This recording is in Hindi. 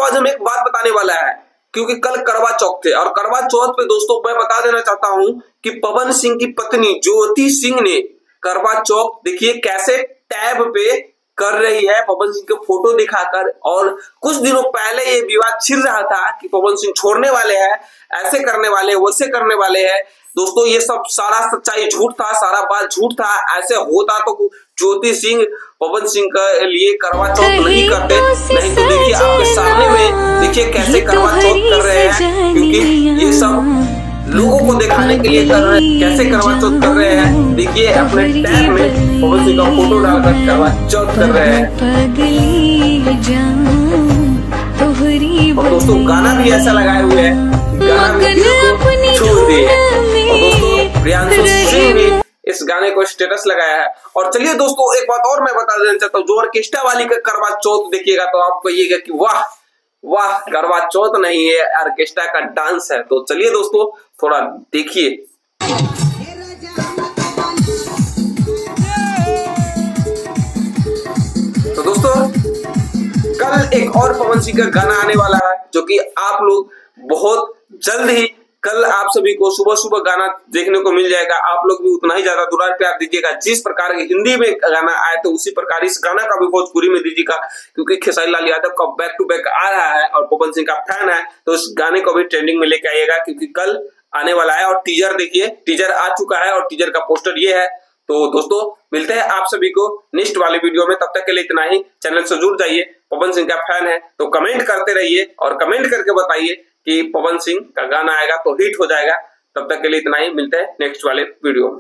आज हम एक बात बताने वाला है, क्योंकि कल करवा चौथ थे और करवा चौथ पे दोस्तों मैं बता देना चाहता हूं कि पवन सिंह की पत्नी ज्योति सिंह ने करवा चौथ देखिए कैसे टैब पे कर रही है पवन सिंह के फोटो दिखाकर। और कुछ दिनों पहले ये विवाद छिड़ रहा था कि पवन सिंह छोड़ने वाले हैं, ऐसे करने वाले, वैसे करने वाले हैं। दोस्तों ये सब सारा सच्चाई झूठ था, सारा बात झूठ था। ऐसे होता तो ज्योति सिंह पवन सिंह के लिए करवा चौथ नहीं करते, नहीं तो देखिए आपके सामने में देखिए कैसे करवा चौथ कर रहे हैं, क्योंकि ये सब लोगों को दिखाने के लिए कर रहे हैं। कैसे करवा चौथ कर रहे हैं देखिए, अपने टैब में पवन सिंह का फोटो डालकर करवा चौथ कर रहे हैं। और दोस्तों गाना भी ऐसा लगाए हुए हैं, गाना भी दिल को छू दिए। और दोस्तों प्रियांशु सिंह भी इस गाने को स्टेटस लगाया है। और चलिए दोस्तों एक बात और मैं बता देना चाहता हूँ, जो ऑर्केस्ट्रा वाली का करवा चौथ देखिएगा तो आप कहिएगा कि वाह वाह, करवा चौथ नहीं है, ऑर्केस्ट्रा का डांस है। तो चलिए दोस्तों थोड़ा देखिए। तो दोस्तों कल एक और पवन सिंह का गाना आने वाला है, जो कि आप लोग बहुत जल्द ही कल आप सभी को सुबह सुबह गाना देखने को मिल जाएगा। आप लोग भी उतना ही ज्यादा दुलार प्यार दीजिएगा। जिस प्रकार की हिंदी में गाना आए तो उसी प्रकार इस गाना का भी भोजपुरी में दीजिएगा, क्योंकि खेसारी लाल यादव का बैक टू बैक आ रहा है और पवन सिंह का फैन है, तो इस गाने को भी ट्रेंडिंग में लेके आइएगा, क्योंकि कल आने वाला है। और टीजर देखिए, टीजर आ चुका है और टीजर का पोस्टर ये है। तो दोस्तों मिलते हैं आप सभी को नेक्स्ट वाले वीडियो में, तब तक के लिए इतना ही। चैनल से जुड़ जाइए, पवन सिंह का फैन है तो कमेंट करते रहिए और कमेंट करके बताइए कि पवन सिंह का गाना आएगा तो हिट हो जाएगा। तब तक के लिए इतना ही, मिलते हैं नेक्स्ट वाले वीडियो में।